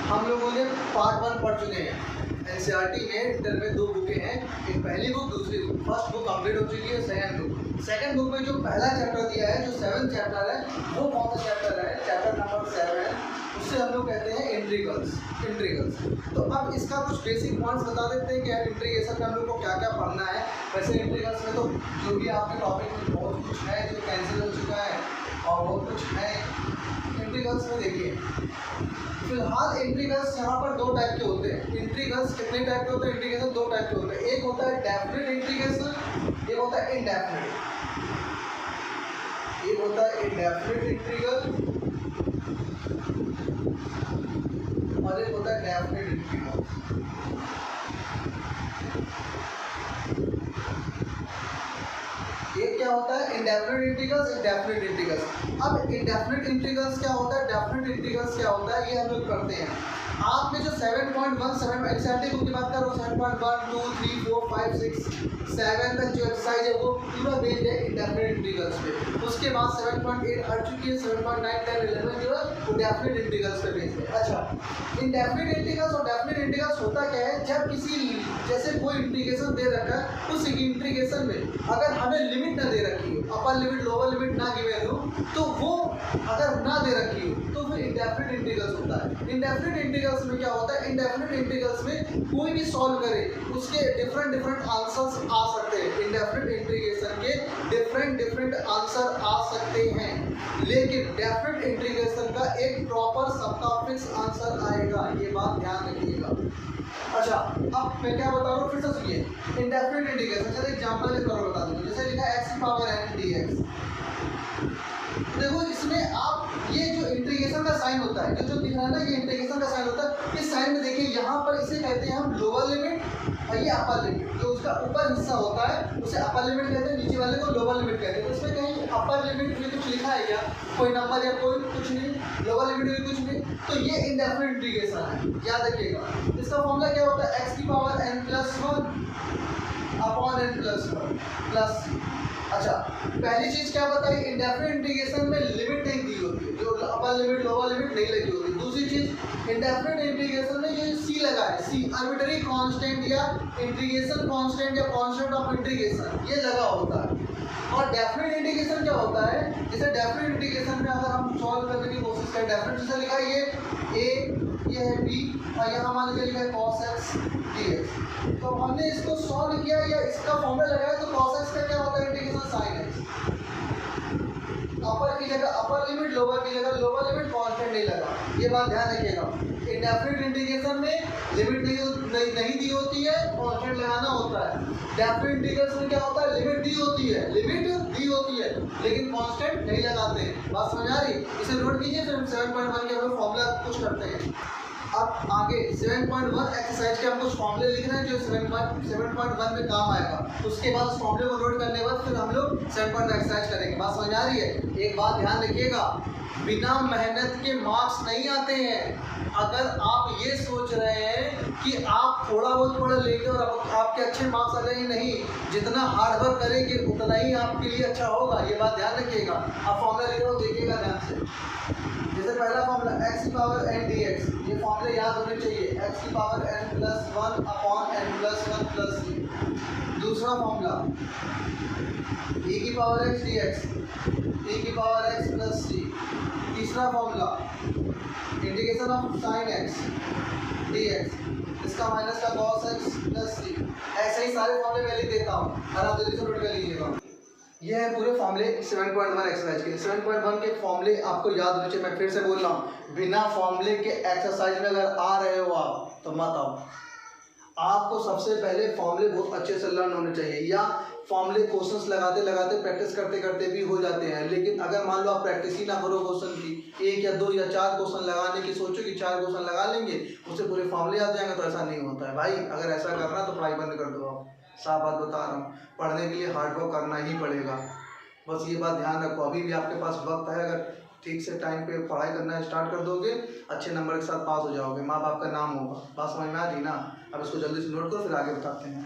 हम लोगों ने पार्ट 1 पढ़ चुके हैं। एनसीईआरटी में इंटर में 2 बुकें हैं, एक पहली बुक दूसरी बुक। फर्स्ट बुक कंप्लीट हो चुकी है, सेकंड बुक में जो पहला चैप्टर दिया है, जो 7th चैप्टर है, वो कौन सा चैप्टर है? चैप्टर नंबर 7, उससे हम लोग कहते हैं इंट्रीगल्स। तो अब इसका कुछ बेसिक पॉइंट्स बता देते हैं कि यार इंट्रीगेशन में हम लोग को क्या क्या पढ़ना है। वैसे इंट्रीगल्स में तो जो भी आपके टॉपिक में बहुत कुछ है जो कैंसिल हो चुका है और बहुत कुछ है इंट्रीगल्स में। देखिए फिलहाल इंट्रीगल्स यहाँ पर 2 टाइप के होते हैं। इंट्रीगल्स कितने टाइप के होते हैं? इंट्रीगेशन 2 टाइप के होते हैं। एक होता है डेफिनेट इंट्रीगेशन, एक होता है इनडेफिनेट। एक होता है इनडेफिनेट इंट्रीगल और एक होता है डेफिनेट इंट्रीगल। एक क्या होता है? Indefinite integrals, definite integrals. अब इंडेफिनेट इंटीग्रल्स क्या होता है, डेफिनेट इंटीग्रल्स क्या होता है, ये हम लोग करते हैं। आपने जो 7.1 एनसीईआरटी बुक की बात कर रहा हूँ, 7.1 2 3 4 5 6 7 तक जो एक्सरसाइज है वो पूरा बेस्ड है इंडेफिनेट इंटीग्रल्स पे। उसके बाद 7.8 हट चुकी है, 7.9 10 11 जो है वो डेफिनेट इंटीग्रल्स पे बेस्ड है। अच्छा, इंडेफिनेट इंटीग्रल्स और डेफिनेट इंटीग्रल्स होता क्या है? जब किसी जैसे कोई इंटीग्रेशन दे रखा है, उस इंटीग्रेशन में अगर हमें लिमिट ना दे रखी हो, अपर लिमिट लोअर लिमिट ना गिवन हो, तो वो अगर ना दे रखी हो तो फिर इंडेफिनेट इंटीग्रल्स होता है। इंडेफिनेट इंटीग्रल्स में क्या होता है? इंडेफिनेट इंटीग्रल्स में कोई भी सॉल्व करे उसके डिफरेंट आंसर्स आ सकते हैं। इंडेफिनेट इंटीग्रेशन के डिफरेंट आंसर आ सकते हैं, लेकिन डेफिनेट इंटीग्रेशन का एक प्रॉपर सबका फिक्स आंसर आएगा, ये बात ध्यान रखिएगा। अच्छा, अब मैं क्या बता रहा हूँ फिर से सुनिए। इंडेफिनेट इंटीग्रेशन, चलिए एग्जांपल के तौर पर बता दूँ। जैसे लिखा है x की पावर n dx। देखो इसमें आप ये जो इंटीग्रेशन का साइन होता है, जो दिख रहा है ना, ये इंटीग्रेशन का साइन होता है। इस साइन में देखिए यहाँ पर इसे कहते हैं हम लोअर लिमिट और ये अपर लिमिट। जो उसका ऊपर हिस्सा होता है उसे अपर लिमिट कहते हैं, नीचे वाले को लोअर लिमिट कहते हैं। तो इसमें कहीं अपर लिमिट में कुछ लिखा है क्या? कोई नंबर या कोई कुछ नहीं, लोअर लिमिट में कुछ नहीं, तो ये इंडेफिनेट इंटीग्रेशन है, याद रखिएगा। इसका फॉर्मूला क्या होता है? x की power n plus 1 upon n plus 1 plus c। अच्छा, पहली चीज क्या बताई? इंडेफिनेट इंटीग्रेशन में लिमिट नहीं दी होती है, जो अपर लिमिट लोअर लिमिट नहीं लगी होती। दूसरी चीज, इंडेफिनेट इंटीग्रेशन में ये सी लगा है, सी आर्बिट्ररी कांस्टेंट या इंटीग्रेशन कांस्टेंट या कांस्टेंट ऑफ इंटीग्रेशन, ये लगा होता है। और डेफिनेट इंटीग्रेशन क्या होता है? जैसे डेफिनेट इंटीग्रेशन में अगर हम सॉल्व करने की कोशिश करें, डेफिनेट जैसे लिखा है ये a, ये है b और यहाँ मान लीजिए लिखा है cos x dx। तो हमने इसको सॉल्व किया या इसका फॉर्मूला लगाया, तो cos x का क्या होता है? Integration sin x। अपर की जगह अपर लिमिट, लोअर की जगह लोअर लिमिट, कांस्टेंट नहीं लगा, ये बात ध्यान रखिएगा। इंडेफिनेट इंटीग्रेशन में लिमिट नहीं दी होती है, कांस्टेंट लगाना होता है। डेफिनेट इंटीग्रेशन में क्या होता है? लिमिट दी होती है, लेकिन कांस्टेंट नहीं लगाते। बात समझ आ रही? इसे नोट कीजिए, फिर 7.1 के हम फॉर्मूला कुछ करते हैं। अब आगे 7.1 एक्सरसाइज के हम कुछ फॉर्मूले लिखना है जो 7.1 में काम आएगा। उसके बाद उस फॉर्मूले को नोट करने के बाद फिर हम लोग 7.1 एक्सरसाइज करेंगे। बात समझ आ रही है? एक बात ध्यान रखिएगा, बिना मेहनत के मार्क्स नहीं आते हैं। अगर आप ये सोच रहे हैं कि आप थोड़ा बहुत पढ़ लेंगे और आपके अच्छे मार्क्स आ जाएंगे, नहीं, जितना हार्ड वर्क करेंगे उतना ही आपके लिए अच्छा होगा, ये बात ध्यान रखिएगा। आप फॉर्मूला लिख रहे हो, देखिएगा ध्यान से। जैसे पहला फॉर्मूला x की पावर n dx, ये फॉर्मूले याद होने चाहिए, x की power n plus 1 upon n plus 1 plus c। दूसरा फॉर्मूला e की पावर x dx, e की पावर x प्लस c। तीसरा formula integration of sin x dx, इसका माइनस का cos x प्लस c। ऐसे ही सारे फॉर्मूले मैं लिख देता हूँ और आप जल्दी से नोट कर लीजिएगा। ये है पूरे फॉर्मूले 7.1 एक्सरसाइज के लिए। 7.1 के फॉर्मूले आपको याद होने चाहिए। मैं फिर से बोल रहा हूँ, बिना फॉर्मूले के एक्सरसाइज में अगर आ रहे हो आप तो मत आओ। आपको सबसे पहले फॉर्मूले बहुत अच्छे से लर्न होने चाहिए, या फॉर्मूले क्वेश्चंस लगाते लगाते प्रैक्टिस करते करते भी हो जाते हैं। लेकिन अगर मान लो आप प्रैक्टिस ही ना करो क्वेश्चन की, 1 या 2 या 4 क्वेश्चन लगाने की सोचो कि 4 क्वेश्चन लगा लेंगे उससे पूरे फॉर्मूले आ जाएंगे, तो ऐसा नहीं होता है भाई। अगर ऐसा करना तो पढ़ाई बंद कर दो। आप साफ बात बता रहा हूँ, पढ़ने के लिए हार्ड वर्क करना ही पड़ेगा, बस ये बात ध्यान रखो। अभी भी आपके पास वक्त है, अगर ठीक से टाइम पे पढ़ाई करना स्टार्ट कर दोगे, अच्छे नंबर के साथ पास हो जाओगे, माँ बाप का नाम होगा। बात समझ में आ रही ना? अब इसको जल्दी से नोट करो, फिर आगे बताते हैं।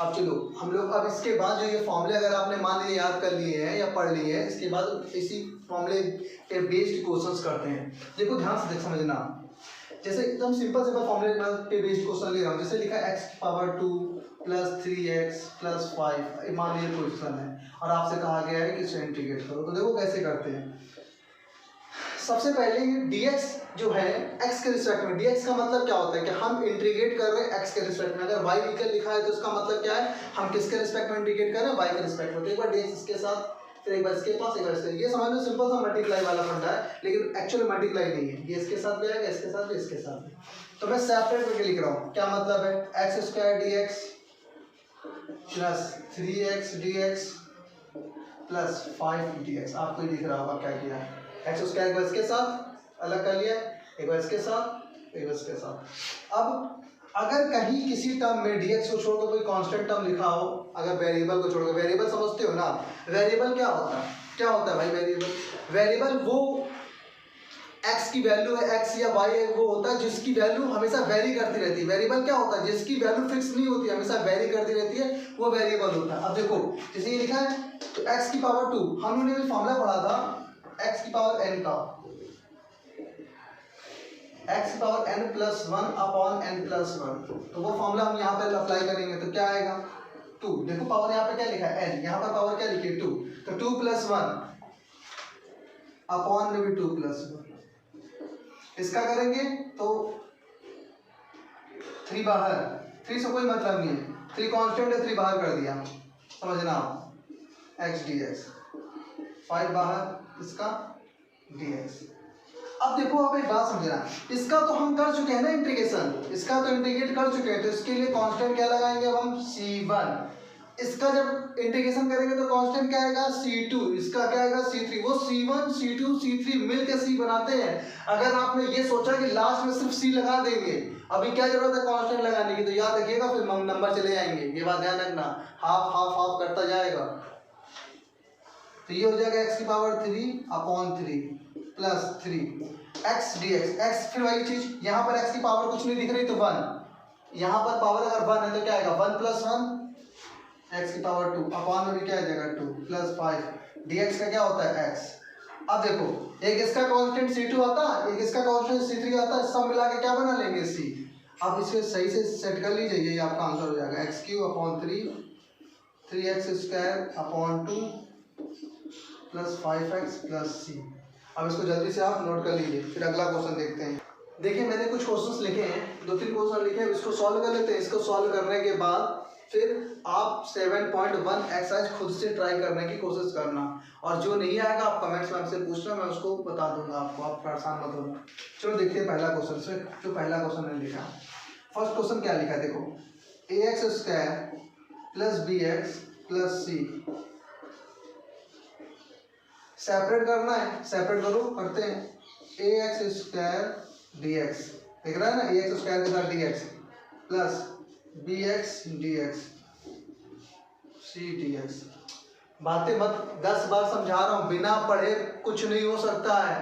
अब चलो हम लोग अब इसके बाद जो ये फॉर्मूले अगर आपने मान लीजिए याद कर लिए हैं या पढ़ लिए हैं, इसके बाद इसी फॉर्मूले पे बेस्ड क्वेश्चंस करते हैं। देखो ध्यान से देख समझना, जैसे एकदम सिंपल फॉर्मूले पे बेस्ड क्वेश्चन ले रहा हूँ, जैसे लिखा x की पावर 2 प्लस 3x प्लस 5, मान लीजिए क्वेश्चन है और आपसे कहा गया है कि इसे इंटीग्रेट करो। तो देखो कैसे करते हैं। सबसे पहले ये dx जो है x के रिस्पेक्ट में, dx का मतलब क्या होता है कि हम इंटीग्रेट कर रहे हैं x के रिस्पेक्ट में। अगर y नीचे लिखा है तो इसका मतलब क्या है, हम किसके रिस्पेक्ट में इंटीग्रेट कर रहे हैं, y के रिस्पेक्ट में। तो एक बार dx इसके साथ, फिर एक बार इसके पास, एक बार इसके। ये समझ लो सिंपल सा मल्टीप्लाई वाला फंडा है, लेकिन एक्चुअली मल्टीप्लाई नहीं है। ये इसके साथ भी आएगा, इसके साथ भी, इसके साथ भी। तो मैं सेपरेट करके लिख रहा हूँ। क्या मतलब है, x square dx plus 3x dx plus 5 dx। आपको ही दिख रहा होगा क्या किया है। एक्स स्क्वायर एक बार इसके साथ अलग कर लिया, एक बार इसके साथ, एक बार इसके साथ। अब अगर कहीं किसी टर्म में dx को छोड़कर कोई कांस्टेंट टर्म लिखा हो, अगर वेरिएबल को छोड़कर, वेरिएबल समझते हो ना, वेरिएबल क्या होता है, क्या होता है भाई वेरिएबल? वेरिएबल वो x की वैल्यू है, x या y है, वो होता है जिसकी वैल्यू हमेशा वेरी करती रहती है। वेरिएबल क्या होता है, जिसकी वैल्यू फिक्स नहीं होती, हमेशा वेरी करती रहती है, वो वेरिएबल होता है। अब देखो जैसे ये लिखा है तो x की पावर 2, हम लोगों ने भी फॉर्मूला पढ़ा था x की पावर n का, x की power n plus 1 upon n plus 1। तो वो फॉर्मूला हम यहाँ पे अप्लाई करेंगे तो क्या आएगा, 2। देखो पावर यहाँ पे क्या लिखा है, n, यहाँ पर पावर क्या लिखी है, 2। तो 2 प्लस 1 अपॉन में भी 2 प्लस 1। इसका करेंगे तो 3 बाहर, 3 से कोई मतलब नहीं है, 3 कांस्टेंट है, 3 बाहर कर दिया, समझना आप, x dx, 5 बाहर, इसका dx। अब देखो आप एक बात समझना, इसका तो हम कर चुके हैं ना इंटीग्रेशन, इसका तो इंटीग्रेट कर चुके हैं, तो इसके लिए कांस्टेंट क्या लगाएंगे अब हम, c1। इसका जब इंटीग्रेशन करेंगे तो कांस्टेंट क्या आएगा, c2। इसका क्या आएगा, c3। वो c1 c2 c3 मिलकर c बनाते हैं। अगर आपने ये सोचा कि लास्ट में सिर्फ c लगा देंगे, अभी क्या जरूरत है कांस्टेंट लगाने की, तो याद रखिएगा फिर नंबर चले जाएंगे, ये बात ध्यान रखना, हाफ हाफ हाफ करता जाएगा। तो ये हो जाएगा x की power 3 upon 3 plus 3 x dx। x फिर वही चीज, यहाँ पर x की पावर कुछ नहीं दिख रही तो 1, यहाँ पर पावर अगर 1 है तो क्या आएगा, 1 प्लस 1 x की पावर 2 अपॉन में भी क्या आ जाएगा 2 प्लस 5 dx का क्या होता है x। अब देखो एक इसका कांस्टेंट c2 आता है, एक इसका कांस्टेंट c3 आता है, सब मिला के क्या बना लेंगे c। अब इसे सही से सेट कर लीजिए, ये आपका आंसर हो जाएगा x³ upon 3 3x square upon 2 plus 5x plus c। अब इसको जल्दी से आप नोट कर लीजिए, फिर अगला क्वेश्चन देखते हैं। देखिए मैंने कुछ क्वेश्चंस लिखे हैं, 2-3 क्वेश्चन लिखे हैं, इसको सॉल्व कर लेते हैं। इसको सॉल्व करने के बाद फिर आप 7.1 एक्सरसाइज खुद से ट्राई करने की कोशिश करना, और जो नहीं आएगा आप कमेंट्स में हमसे पूछना, मैं उसको बता दूंगा आपको, आप परेशान मत होना। चलो देखते हैं पहला क्वेश्चन से, जो पहला क्वेश्चन मैंने लिखा। फर्स्ट क्वेश्चन क्या लिखा है, देखो ax square plus bx plus c, separate करना है, सेपरेट करो, करते हैं। ax स्क्वायर dx, देख रहा है ना, ax स्क्वायर के साथ dx plus bx dx c dx। बातें मत 10 बार समझा रहा हूँ, बिना पढ़े कुछ नहीं हो सकता है।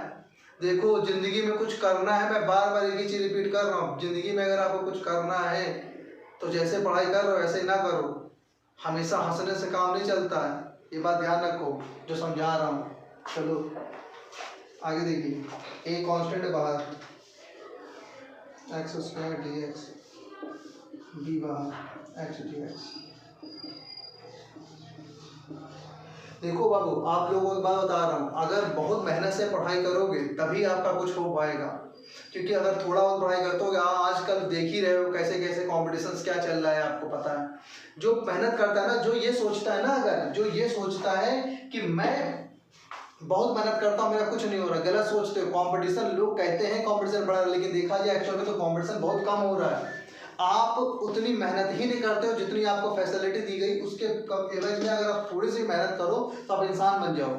देखो जिंदगी में कुछ करना है, मैं बार बार एक ही चीज रिपीट कर रहा हूँ, जिंदगी में अगर आपको कुछ करना है तो जैसे पढ़ाई कर रहे हो वैसे ही ना करो, हमेशा हंसने से काम नहीं चलता है, ये बात ध्यान रखो जो समझा रहा हूँ। चलो आगे देखिए, a कांस्टेंट है बाहर, x स्क्वायर dx, b बाहर x dx। देखो बाबू आप लोगों को एक बात बता रहा हूँ, अगर बहुत मेहनत से पढ़ाई करोगे तभी आपका कुछ हो पाएगा, क्योंकि अगर थोड़ा बहुत पढ़ाई करते हो, आजकल देख ही रहे हो कैसे कैसे कॉम्पिटिशन्स क्या चल रहा है, आपको पता है। जो मेहनत करता है ना, जो ये सोचता है ना, अगर जो ये सोचता है कि मैं बहुत मेहनत करता हूँ मेरा कुछ नहीं हो रहा, गलत सोचते हो। कंपटीशन, लोग कहते हैं कंपटीशन बढ़ा रहा है, लेकिन देखा जाए एक्चुअल में तो कंपटीशन बहुत कम हो रहा है। आप उतनी मेहनत ही नहीं करते हो जितनी आपको फैसिलिटी दी गई, उसके एवज में अगर आप थोड़ी सी मेहनत करो तो आप इंसान बन जाओ।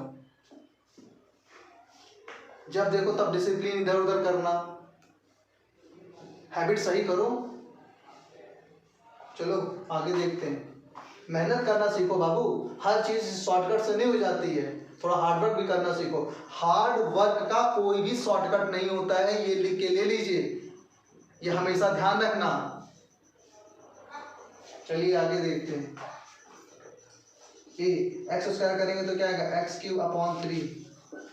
जब देखो तब डिसिप्लिन इधर उधर करना, हैबिट सही करो। चलो आगे देखते हैं, मेहनत करना सीखो बाबू, हर चीज शॉर्टकट से नहीं हो जाती है, थोड़ा हार्ड वर्क भी करना सीखो। हार्ड वर्क का कोई भी शॉर्टकट नहीं होता है, ये लिख के ले लीजिए, ये हमेशा ध्यान रखना। चलिए आगे देखते हैं, एक्स स्क्वायर करेंगे तो क्या आएगा, x³ upon 3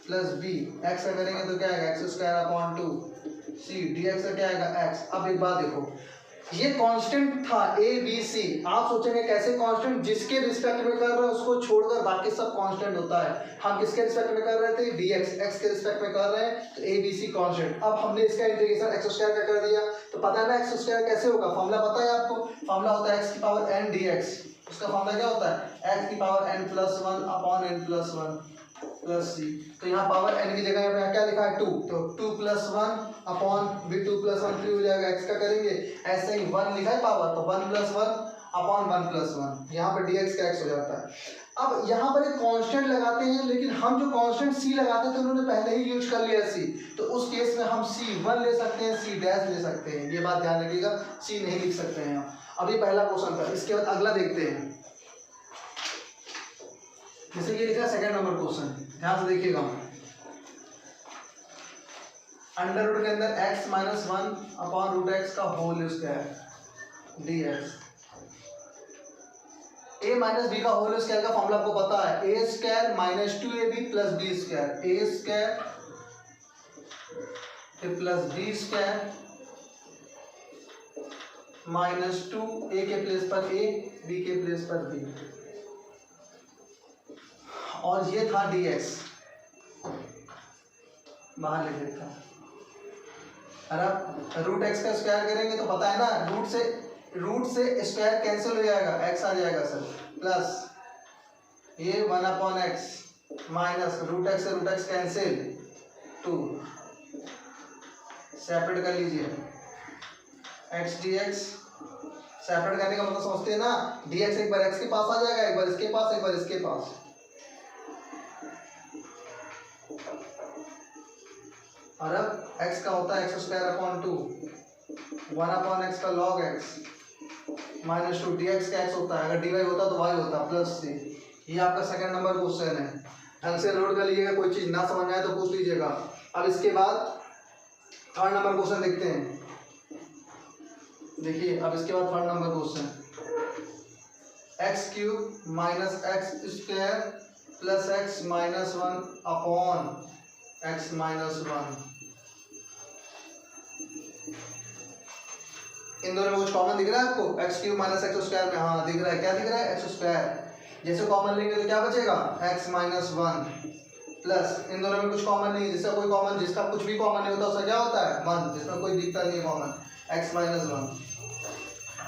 plus B, x का करेंगे तो क्या आएगा x square upon 2 c d x का क्या आएगा एक्स। अब एक बात देखो, ये कांस्टेंट था ए बी सी, आप सोचेंगे कैसे कांस्टेंट, जिसके रिस्पेक्ट में कर रहे हैं उसको छोड़कर बाकी सब कांस्टेंट होता है। हम किसके रिस्पेक्ट में कर रहे थे, dx, x के रिस्पेक्ट में कर रहे हैं तो ए बी सी कांस्टेंट। अब हमने इसका इंटीग्रेशन एक्स स्क्वायर का कर दिया, तो पता है ना एक्स स्क्वायर कैसे होगा, फॉर्मूला पता है आपको, फॉर्मूला होता है एक्स की पावर n dx। उसका फॉर्मूला क्या होता है एक्स की power n plus 1 upon n plus 1 plus C. तो यहाँ पावर n की जगह पे क्या लिखा है 2, तो 2 प्लस 1 अपॉन भी 2 प्लस 1 3 हो जाएगा, x का करेंगे ऐसे ही 1 लिखा है पावर, तो 1 प्लस 1 अपॉन 1 प्लस 1, यहाँ पर dx का x हो जाता है। अब यहाँ पर एक कांस्टेंट लगाते हैं, लेकिन हम जो कांस्टेंट c लगाते थे उन्होंने पहले ही यूज कर लिया c, तो उस केस में हम c1 ले सकते हैं, c डैश ले सकते हैं, ये बात ध्यान रखिएगा, c नहीं लिख सकते हैं हम। अब ये पहला क्वेश्चन था, इसके बाद अगला देखते हैं, जैसे ये लिखा सेकंड नंबर क्वेश्चन, ध्यान से देखिएगा। अंडर रूट के अंदर x minus 1 upon root x का whole square dx, a minus b का होल स्क्वायर का फॉर्मूला आपको पता है, a square minus 2ab plus b square, a square plus b square minus 2 a के प्लेस पर a, b के place पर b, और ये था dx, बाहर लिख देता हूं। अरे रूट एक्स का स्क्वायर करेंगे तो पता है ना, रूट से स्क्वायर कैंसिल हो जाएगा, x आ जाएगा सर, प्लस ये 1 upon x minus root x से रूट एक्स कैंसिल 2, सेपरेट कर लीजिए x dx, सेपरेट करने का मतलब समझते हैं ना, dx एक बार x के पास आ जाएगा, एक बार इसके पास, एक बार इसके पास, और अब x का होता है x square upon 2, 1 upon x का लॉग x माइनस 2, dx का x होता है, अगर dy होता तो y होता प्लस c। ये आपका सेकंड नंबर क्वेश्चन है, ढंग से नोट कर लीजिएगा, कोई चीज़ ना समझ में आए तो पूछ लीजिएगा। अब इसके बाद थर्ड नंबर क्वेश्चन देखते हैं, देखिए अब इसके बाद third number question, x cube minus x square plus x minus 1 upon x minus 1, इन दोनों में कुछ कॉमन दिख रहा है आपको, x cube minus x square में, हाँ दिख रहा है, क्या दिख रहा है एक्स स्क्वायर, जैसे कॉमन लेंगे तो क्या बचेगा एक्स माइनस 1, प्लस इन दोनों में कुछ कॉमन नहीं, जिसका कोई कॉमन, जिसका कुछ भी कॉमन नहीं होता उसका क्या होता है 1, जिसमें कोई दिखता नहीं है कॉमन, एक्स माइनस 1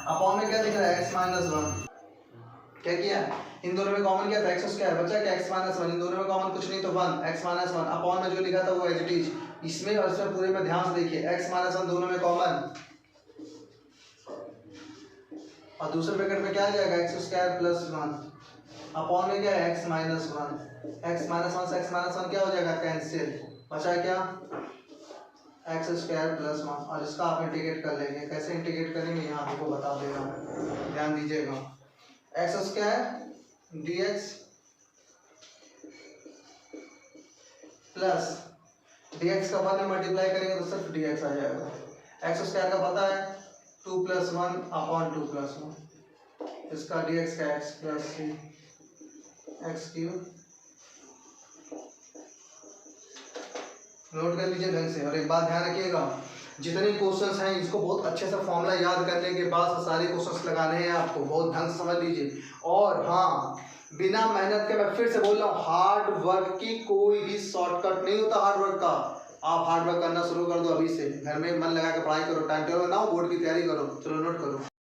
अपॉन में क्या दिख रहा है एक्स माइनस 1, क्या किया इन दोनों में कॉमन क्या था एक्स स्क्वायर, बचा क्या एक्स माइनस 1, इन दोनों में कॉमन कुछ नहीं तो 1, एक्स माइनस 1 अपॉन में जो लिखा था वो एज इट इज, इसमें और इसमें पूरे में ध्यान से देखिए, एक्स माइनस 1 दोनों में कॉमन, और दूसरे ब्रैकेट में क्या आ जाएगा एक्स स्क्वायर प्लस 1 अपॉन में क्या है एक्स माइनस 1, एक्स माइनस 1 से एक्स माइनस 1 क्या हो जाएगा कैंसिल, बचा क्या एक्स स्क्वायर प्लस 1, और इसका आप इंटीग्रेट कर लेंगे, कैसे इंटीग्रेट करेंगे यहाँ आपको बता देगा, ध्यान दीजिएगा, x square dx plus dx का 1 में मल्टीप्लाई करेंगे तो सिर्फ dx आ जाएगा, एक्स स्क्वायर का पता है 2 प्लस 1 अपॉन 2 प्लस 1, इसका dx का x प्लस सी एक्स क्यूब, नोट कर लीजिए ढंग से। और एक बात ध्यान रखिएगा, जितने क्वेश्चंस हैं इसको बहुत अच्छे से फॉर्मूला याद करने के बाद सारे क्वेश्चंस लगाने हैं आपको, बहुत ढंग से समझ लीजिए। और हाँ, बिना मेहनत के, मैं फिर से बोल रहा हूँ, हार्ड वर्क की कोई भी शॉर्टकट नहीं होता हार्ड वर्क का। आप हार्ड वर्क करना शुरू कर दो अभी से, घर में मन लगा के पढ़ाई करो, टाइम टेबल बनाओ, बोर्ड की तैयारी करो, चलो नोट करो।